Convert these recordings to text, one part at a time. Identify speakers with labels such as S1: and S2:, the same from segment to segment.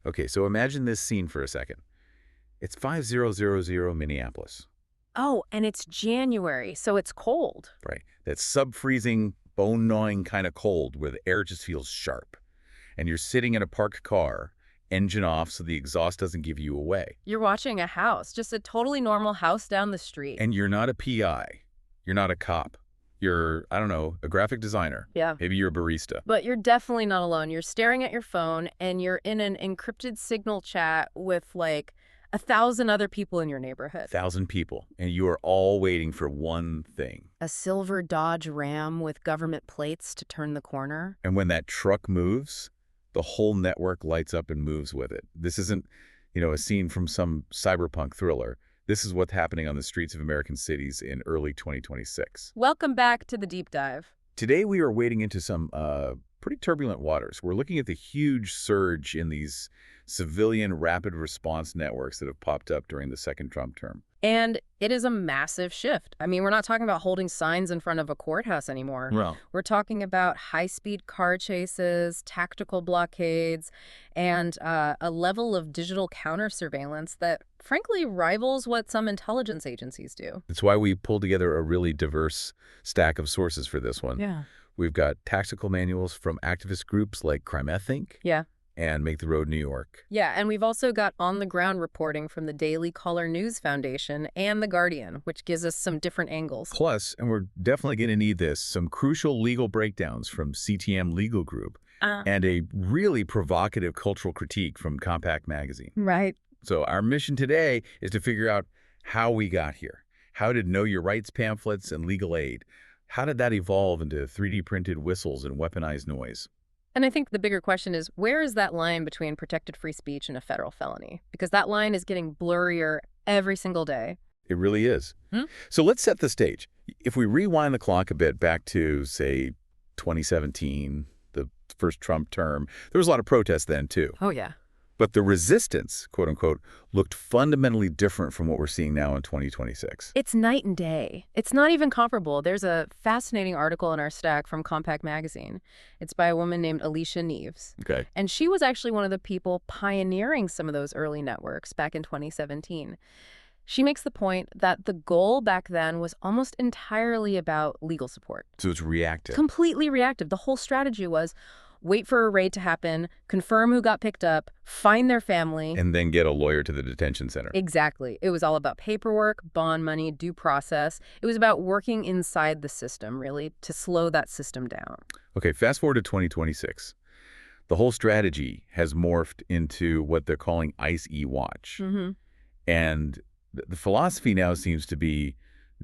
S1: Okay, so imagine this scene for a second. It's 5000 Minneapolis,
S2: Oh, and it's January, so it's cold.
S1: right? That sub-freezing, bone-gnawing kind of cold where the air just feels sharp. And you're sitting in a parked car, engine off so the exhaust doesn't give you away.
S2: You're watching a house, just a totally normal house down the street.
S1: And you're not a PI. You're not a cop. You're, I don't know, a graphic designer.
S2: Yeah.
S1: Maybe you're a barista.
S2: But you're definitely not alone. You're staring at your phone, and you're in an encrypted signal chat with, like, 1,000 other people in your neighborhood.
S1: 1,000 people. And you are all waiting for one thing.
S2: A silver Dodge Ram with government plates to turn the corner.
S1: And when that truck moves, the whole network lights up and moves with it. This isn't, a scene from some cyberpunk thriller. This is what's happening on the streets of American cities in early 2026.
S2: Welcome back to the deep dive.
S1: Today we are wading into some pretty turbulent waters. We're looking at the huge surge in these civilian rapid response networks that have popped up during the second Trump term.
S2: And it is a massive shift. I mean, we're not talking about holding signs in front of a courthouse anymore.
S1: Well,
S2: We're talking about high-speed car chases, tactical blockades, and a level of digital counter-surveillance that, frankly, rivals what some intelligence agencies do.
S1: that's why we pulled together a really diverse stack of sources for this one.
S2: Yeah.
S1: We've got tactical manuals from activist groups like Crime Inc.
S2: Yeah.
S1: and Make the Road New York.
S2: Yeah, and we've also got on-the-ground reporting from the Daily Caller News Foundation and The Guardian, which gives us some different angles.
S1: Plus, and we're definitely going to need this, some crucial legal breakdowns from CTM Legal Group and a really provocative cultural critique from Compact Magazine.
S2: Right.
S1: So our mission today is to figure out how we got here. How did Know Your Rights pamphlets and legal aid, how did that evolve into 3D printed whistles and weaponized noise?
S2: And I think the bigger question is, where is that line between protected free speech and a federal felony? Because that line is getting blurrier every single day.
S1: It really is. So let's set the stage. If we rewind the clock a bit back to, say, 2017, the first Trump term, there was a lot of protests then, too.
S2: Oh, yeah.
S1: But the resistance, quote unquote, looked fundamentally different from what we're seeing now in 2026.
S2: It's night and day. It's not even comparable. There's a fascinating article in our stack from Compact Magazine. It's by a woman named Alicia Neves.
S1: Okay.
S2: And she was actually one of the people pioneering some of those early networks back in 2017. She makes the point that the goal back then was almost entirely about legal support.
S1: So it's reactive.
S2: Completely reactive. The whole strategy was wait for a raid to happen, confirm who got picked up, find their family.
S1: And then get a lawyer to the detention center.
S2: Exactly. It was all about paperwork, bond money, due process. It was about working inside the system, really, to slow that system down.
S1: Okay, fast forward to 2026. The whole strategy has morphed into what they're calling ICE Watch. And the philosophy now seems to be,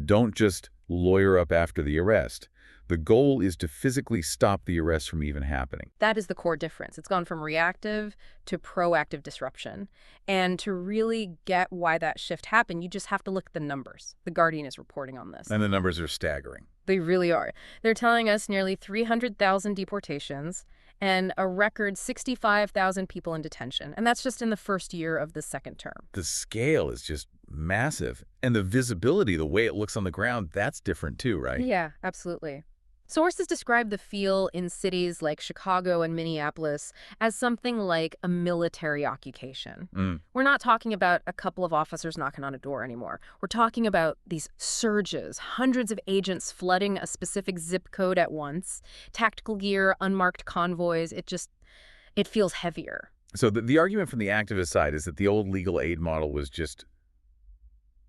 S1: don't just lawyer up after the arrest. The goal is to physically stop the arrest from even happening.
S2: That is the core difference. It's gone from reactive to proactive disruption. And to really get why that shift happened, you just have to look at the numbers. The Guardian is reporting on this.
S1: And the numbers are staggering.
S2: They really are. They're telling us nearly 300,000 deportations and a record 65,000 people in detention. And that's just in the first year of the second term.
S1: The scale is just massive. And the visibility, the way it looks on the ground, that's different too, right?
S2: Yeah, absolutely. Sources describe the feel in cities like Chicago and Minneapolis as something like a military occupation. We're not talking about a couple of officers knocking on a door anymore. We're talking about these surges, hundreds of agents flooding a specific zip code at once, tactical gear, unmarked convoys. It feels heavier.
S1: So the argument from the activist side is that the old legal aid model was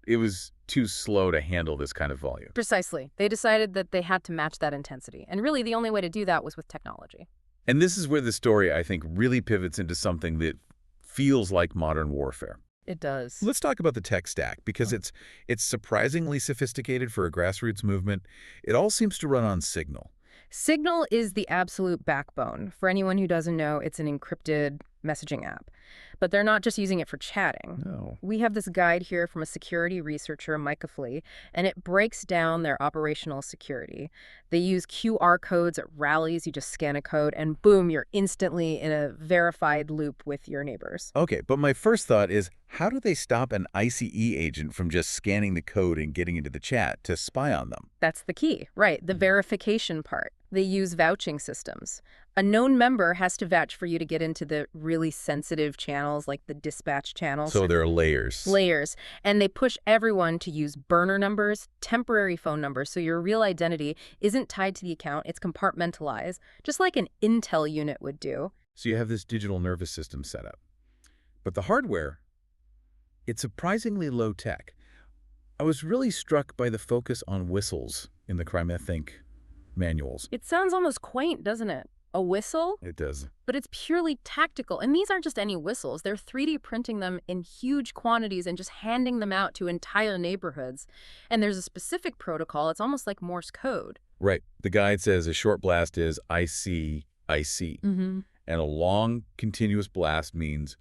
S1: it was too slow to handle this kind of volume.
S2: Precisely. They decided that they had to match that intensity. And really, the only way to do that was with technology.
S1: And this is where the story, I think, really pivots into something that feels like modern warfare.
S2: It does.
S1: Let's talk about the tech stack, because it's surprisingly sophisticated for a grassroots movement. It all seems to run on Signal.
S2: Signal is the absolute backbone. For anyone who doesn't know, it's an encrypted messaging app. But they're not just using it for chatting.
S1: No.
S2: We have this guide here from a security researcher, Micah Flea, and it breaks down their operational security. They use QR codes at rallies. You just scan a code, and boom, you're instantly in a verified loop with your neighbors.
S1: Okay, but my first thought is, how do they stop an ICE agent from just scanning the code and getting into the chat to spy on them?
S2: That's the key, right? The verification part. They use vouching systems. A known member has to vouch for you to get into the really sensitive channels, like the dispatch channels.
S1: So there are layers.
S2: Layers. And they push everyone to use burner numbers, temporary phone numbers, so your real identity isn't tied to the account. It's compartmentalized, just like an intel unit would do.
S1: So you have this digital nervous system set up. But the hardware, it's surprisingly low tech. I was really struck by the focus on whistles in the Crime Think manuals.
S2: It sounds almost quaint, doesn't it? A whistle?
S1: It does.
S2: But it's purely tactical. And these aren't just any whistles. They're 3D printing them in huge quantities and just handing them out to entire neighborhoods. And there's a specific protocol. It's almost like Morse code.
S1: Right. The guide says a short blast is I see, I see.
S2: Mm-hmm.
S1: And a long, continuous blast means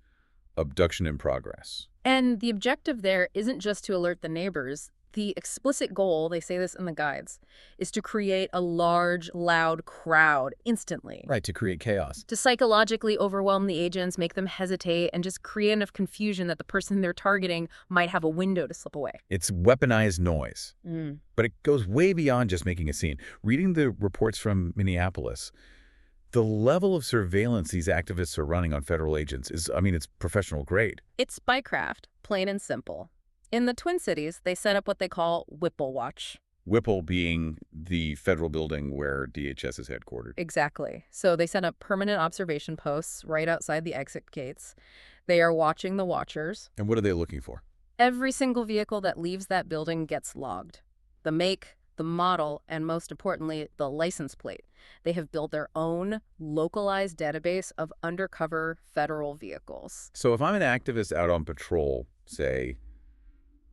S1: abduction in progress.
S2: And the objective there isn't just to alert the neighbors. The explicit goal, they say this in the guides, is to create a large, loud crowd instantly.
S1: Right, to create chaos.
S2: To psychologically overwhelm the agents, make them hesitate, and just create enough confusion that the person they're targeting might have a window to slip away.
S1: It's weaponized noise. But it goes way beyond just making a scene. Reading the reports from Minneapolis, the level of surveillance these activists are running on federal agents is, it's professional grade.
S2: It's spycraft, plain and simple. In the Twin Cities, they set up what they call Whipple Watch.
S1: Whipple being the federal building where DHS is headquartered.
S2: Exactly. So they set up permanent observation posts right outside the exit gates. They are watching the watchers.
S1: And what are they looking for?
S2: Every single vehicle that leaves that building gets logged. The make, the model, and most importantly, the license plate. They have built their own localized database of undercover federal vehicles.
S1: So if I'm an activist out on patrol, say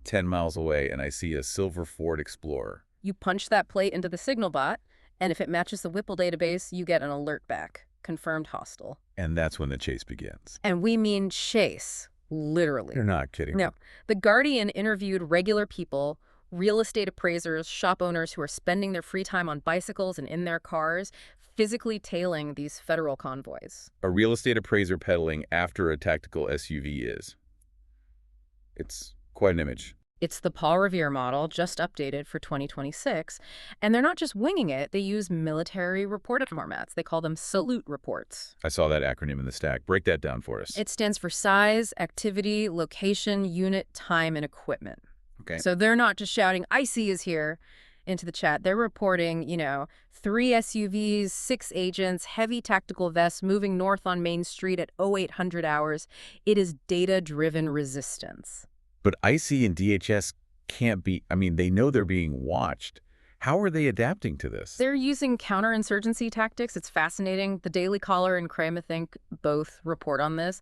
S1: 10 miles away, and I see a silver Ford Explorer.
S2: You punch that plate into the signal bot, and if it matches the Whipple database, you get an alert back. Confirmed hostile.
S1: And that's when the chase begins.
S2: And we mean chase, literally.
S1: You're not kidding.
S2: No. The Guardian interviewed regular people, real estate appraisers, shop owners who are spending their free time on bicycles and in their cars, physically tailing these federal convoys.
S1: A real estate appraiser pedaling after a tactical SUV is. It's quite an image.
S2: It's the Paul Revere model, just updated for 2026. And they're not just winging it. They use military report formats. They call them salute reports.
S1: I saw that acronym in the stack. Break that down for us.
S2: It stands for size, activity, location, unit, time, and equipment.
S1: Okay.
S2: So they're not just shouting, IC is here, into the chat. They're reporting, 3 SUVs, 6 agents, heavy tactical vests moving north on Main Street at 0800 hours. It is data-driven resistance.
S1: But IC and DHS can't be, they know they're being watched. How are they adapting to this?
S2: They're using counterinsurgency tactics. It's fascinating. The Daily Caller and Crime Think both report on this.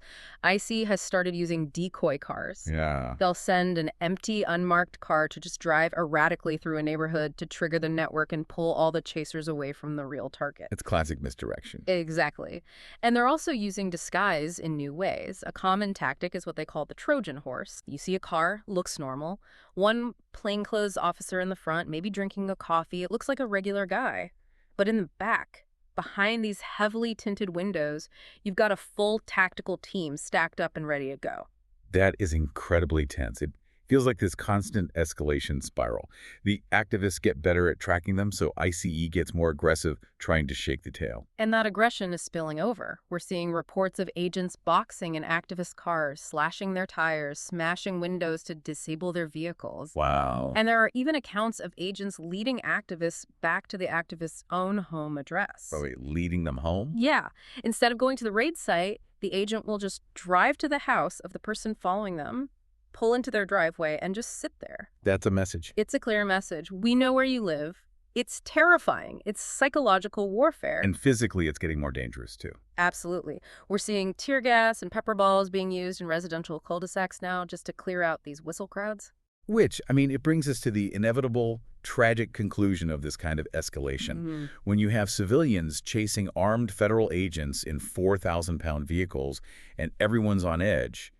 S2: IC has started using decoy cars.
S1: Yeah.
S2: They'll send an empty, unmarked car to just drive erratically through a neighborhood to trigger the network and pull all the chasers away from the real target.
S1: It's classic misdirection.
S2: Exactly. And they're also using disguise in new ways. A common tactic is what they call the Trojan horse. You see a car, looks normal. One plainclothes officer in the front, maybe drinking a coffee. It looks like a regular guy. But in the back, behind these heavily tinted windows, you've got a full tactical team stacked up and ready to go.
S1: That is incredibly tense. It feels like this constant escalation spiral. The activists get better at tracking them, so ICE gets more aggressive, trying to shake the tail.
S2: And that aggression is spilling over. We're seeing reports of agents boxing in activist cars, slashing their tires, smashing windows to disable their vehicles.
S1: Wow.
S2: And there are even accounts of agents leading activists back to the activist's own home address.
S1: Oh, wait, leading them home?
S2: Yeah. Instead of going to the raid site, the agent will just drive to the house of the person following them, pull into their driveway, and just sit there.
S1: That's a message.
S2: It's a clear message. We know where you live. It's terrifying. It's psychological warfare.
S1: And physically, it's getting more dangerous, too.
S2: Absolutely. We're seeing tear gas and pepper balls being used in residential cul-de-sacs now just to clear out these whistle crowds.
S1: Which, it brings us to the inevitable, tragic conclusion of this kind of escalation. When you have civilians chasing armed federal agents in 4,000-pound vehicles and everyone's on edge,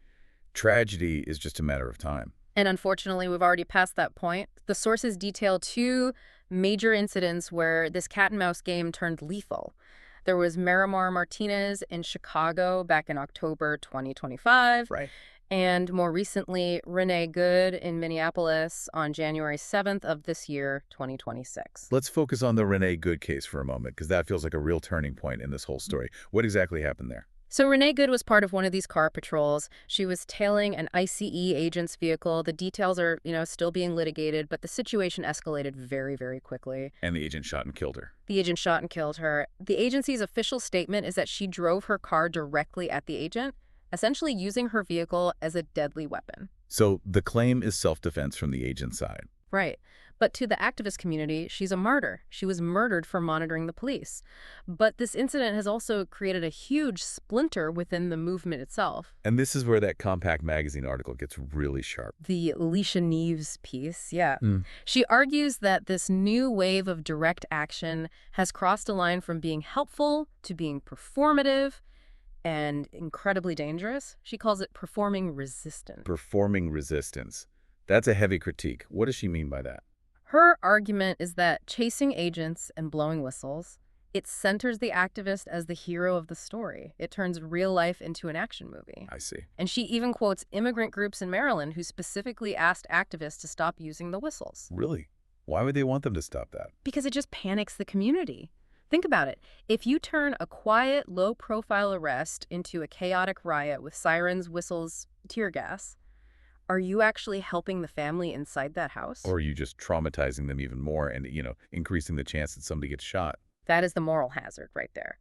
S1: tragedy is just a matter of time.
S2: And unfortunately, we've already passed that point. The sources detail 2 major incidents where this cat-and-mouse game turned lethal. There was Miramar Martinez in Chicago back in October 2025.
S1: Right.
S2: And more recently, Renee Good in Minneapolis on January 7th of this year, 2026.
S1: Let's focus on the Renee Good case for a moment, because that feels like a real turning point in this whole story. What exactly happened there?
S2: So Renee Good was part of one of these car patrols. She was tailing an ICE agent's vehicle. The details are, still being litigated, but the situation escalated very, very quickly.
S1: And the agent shot and killed her.
S2: The agent shot and killed her. The agency's official statement is that she drove her car directly at the agent, essentially using her vehicle as a deadly weapon.
S1: So the claim is self-defense from the agent's side.
S2: Right. But to the activist community, she's a martyr. She was murdered for monitoring the police. But this incident has also created a huge splinter within the movement itself.
S1: And this is where that Compact Magazine article gets really sharp.
S2: The Alicia Neves piece, yeah. She argues that this new wave of direct action has crossed a line from being helpful to being performative and incredibly dangerous. She calls it performing resistance.
S1: Performing resistance. That's a heavy critique. What does she mean by that?
S2: Her argument is that chasing agents and blowing whistles, it centers the activist as the hero of the story. It turns real life into an action movie.
S1: I see.
S2: And she even quotes immigrant groups in Maryland who specifically asked activists to stop using the whistles.
S1: Really? Why would they want them to stop that?
S2: Because it just panics the community. Think about it. If you turn a quiet, low-profile arrest into a chaotic riot with sirens, whistles, tear gas, are you actually helping the family inside that house?
S1: Or are you just traumatizing them even more and, increasing the chance that somebody gets shot?
S2: That is the moral hazard right there.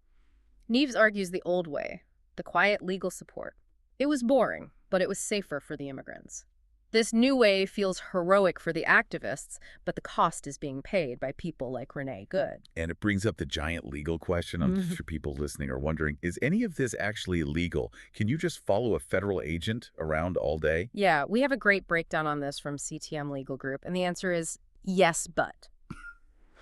S2: Neves argues the old way, the quiet legal support. It was boring, but it was safer for the immigrants. This new way feels heroic for the activists, but the cost is being paid by people like Renee Good.
S1: And it brings up the giant legal question. I'm sure people listening are wondering, is any of this actually legal? Can you just follow a federal agent around all day?
S2: Yeah, we have a great breakdown on this from CTM Legal Group, and the answer is yes, but.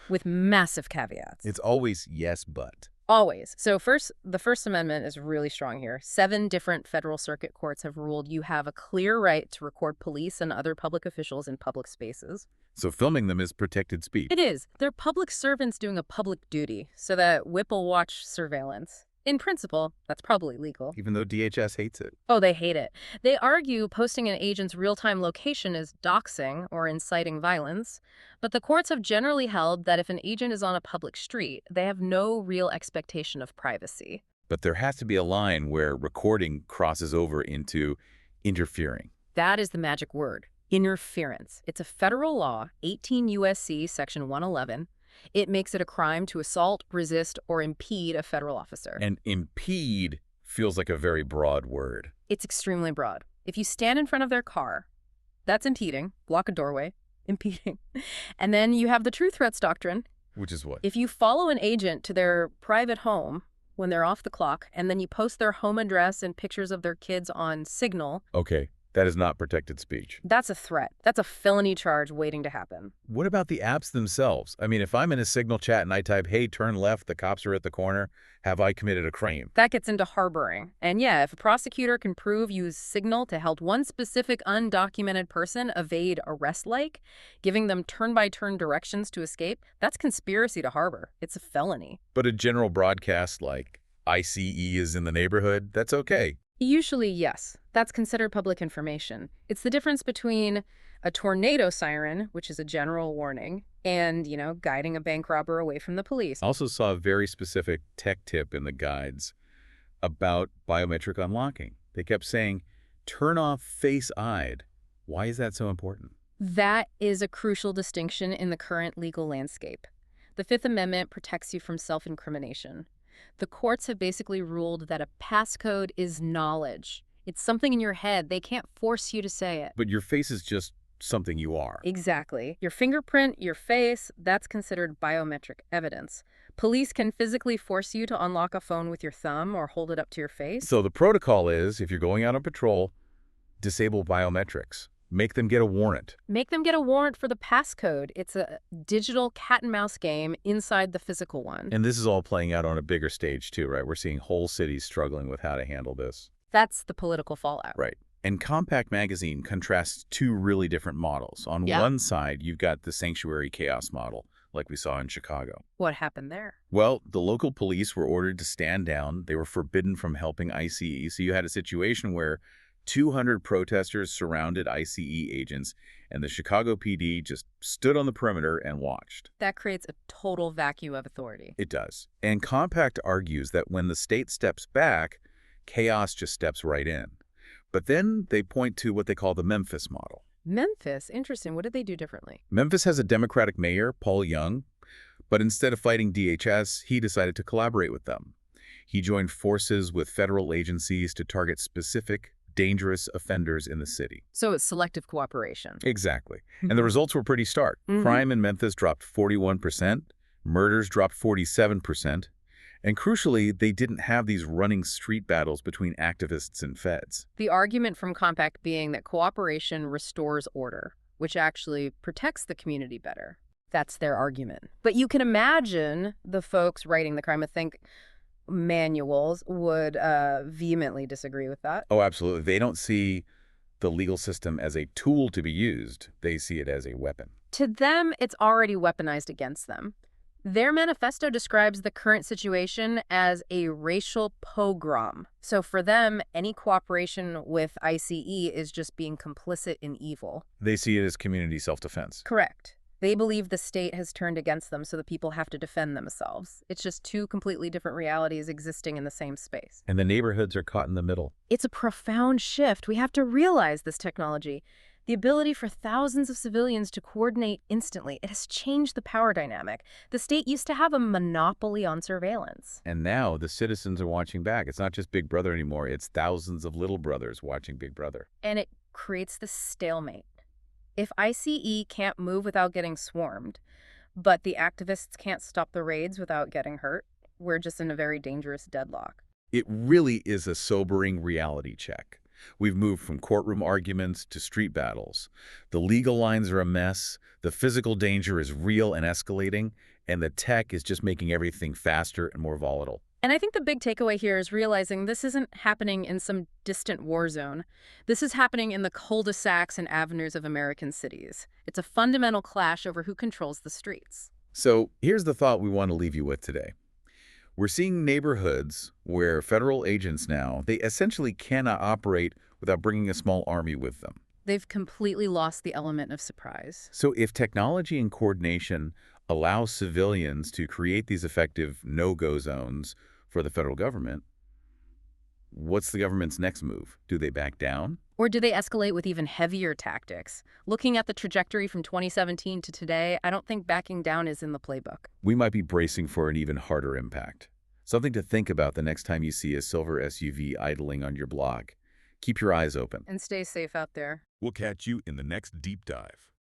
S2: With massive caveats.
S1: It's always yes, but.
S2: Always. So first, the First Amendment is really strong here. 7 different federal circuit courts have ruled you have a clear right to record police and other public officials in public spaces.
S1: So filming them is protected speech.
S2: It is. They're public servants doing a public duty, so that Whipple watch surveillance. In principle, that's probably legal.
S1: Even though DHS hates it.
S2: Oh, they hate it. They argue posting an agent's real-time location is doxing or inciting violence, but the courts have generally held that if an agent is on a public street, they have no real expectation of privacy.
S1: But there has to be a line where recording crosses over into interfering.
S2: That is the magic word, interference. It's a federal law, 18 U.S.C. Section 111. It makes it a crime to assault, resist, or impede a federal officer.
S1: And impede feels like a very broad word.
S2: It's extremely broad. If you stand in front of their car, that's impeding. Block a doorway, impeding. And then you have the true threats doctrine.
S1: Which is what?
S2: If you follow an agent to their private home when they're off the clock, and then you post their home address and pictures of their kids on Signal.
S1: Okay. That is not protected speech.
S2: That's a threat. That's a felony charge waiting to happen.
S1: What about the apps themselves? I mean, if I'm in a Signal chat and I type, hey, turn left, the cops are at the corner, have I committed a crime?
S2: That gets into harboring. And yeah, if a prosecutor can prove you use Signal to help one specific undocumented person evade arrest giving them turn-by-turn directions to escape, that's conspiracy to harbor. It's a felony.
S1: But a general broadcast like ICE is in the neighborhood, that's okay.
S2: Usually, yes. That's considered public information. It's the difference between a tornado siren, which is a general warning, and, guiding a bank robber away from the police.
S1: I also saw a very specific tech tip in the guides about biometric unlocking. They kept saying, turn off face-eyed. Why is that so important?
S2: That is a crucial distinction in the current legal landscape. The Fifth Amendment protects you from self-incrimination. The courts have basically ruled that a passcode is knowledge. It's something in your head. They can't force you to say it.
S1: But your face is just something you are.
S2: Exactly. Your fingerprint, your face, that's considered biometric evidence. Police can physically force you to unlock a phone with your thumb or hold it up to your face.
S1: So the protocol is, if you're going out on patrol, disable biometrics. Make them get a warrant.
S2: Make them get a warrant for the passcode. It's a digital cat-and-mouse game inside the physical one.
S1: And this is all playing out on a bigger stage too, right? We're seeing whole cities struggling with how to handle this.
S2: That's the political fallout.
S1: Right. And Compact Magazine contrasts 2 really different models. On one side, you've got the sanctuary chaos model, like we saw in Chicago.
S2: What happened there?
S1: Well, the local police were ordered to stand down. They were forbidden from helping ICE. So you had a situation where 200 protesters surrounded ICE agents, and the Chicago PD just stood on the perimeter and watched.
S2: That creates a total vacuum of authority.
S1: It does. And Compact argues that when the state steps back, chaos just steps right in. But then they point to what they call the Memphis model.
S2: Memphis? Interesting. What did they do differently?
S1: Memphis has a Democratic mayor, Paul Young, but instead of fighting DHS, he decided to collaborate with them. He joined forces with federal agencies to target specific, dangerous offenders in the city.
S2: So it's selective cooperation.
S1: Exactly. And the results were pretty stark. Crime in Memphis dropped 41%, murders dropped 47%, and crucially, they didn't have these running street battles between activists and feds.
S2: The argument from Compact being that cooperation restores order, which actually protects the community better. That's their argument. But you can imagine the folks writing the crime I think manuals would vehemently disagree with that.
S1: Oh, absolutely. They don't see the legal system as a tool to be used. They see it as a weapon.
S2: To them, it's already weaponized against them. Their manifesto describes the current situation as a racial pogrom. So for them, any cooperation with ICE is just being complicit in evil.
S1: They see it as community self-defense.
S2: Correct. They believe the state has turned against them, so the people have to defend themselves. It's just two completely different realities existing in the same space.
S1: And the neighborhoods are caught in the middle.
S2: It's a profound shift. We have to realize this technology. The ability for thousands of civilians to coordinate instantly, it has changed the power dynamic. The state used to have a monopoly on surveillance.
S1: And now the citizens are watching back. It's not just Big Brother anymore. It's thousands of little brothers watching Big Brother.
S2: And it creates this stalemate. If ICE can't move without getting swarmed, but the activists can't stop the raids without getting hurt, we're just in a very dangerous deadlock.
S1: It really is a sobering reality check. We've moved from courtroom arguments to street battles. The legal lines are a mess, the physical danger is real and escalating, and the tech is just making everything faster and more volatile.
S2: And I think the big takeaway here is realizing this isn't happening in some distant war zone. This is happening in the cul-de-sacs and avenues of American cities. It's a fundamental clash over who controls the streets.
S1: So here's the thought we want to leave you with today. We're seeing neighborhoods where federal agents now, they essentially cannot operate without bringing a small army with them.
S2: They've completely lost the element of surprise.
S1: So if technology and coordination allow civilians to create these effective no-go zones for the federal government, what's the government's next move? Do they back down?
S2: Or do they escalate with even heavier tactics? Looking at the trajectory from 2017 to today, I don't think backing down is in the playbook.
S1: We might be bracing for an even harder impact. Something to think about the next time you see a silver SUV idling on your block. Keep your eyes open.
S2: And stay safe out there.
S3: We'll catch you in the next deep dive.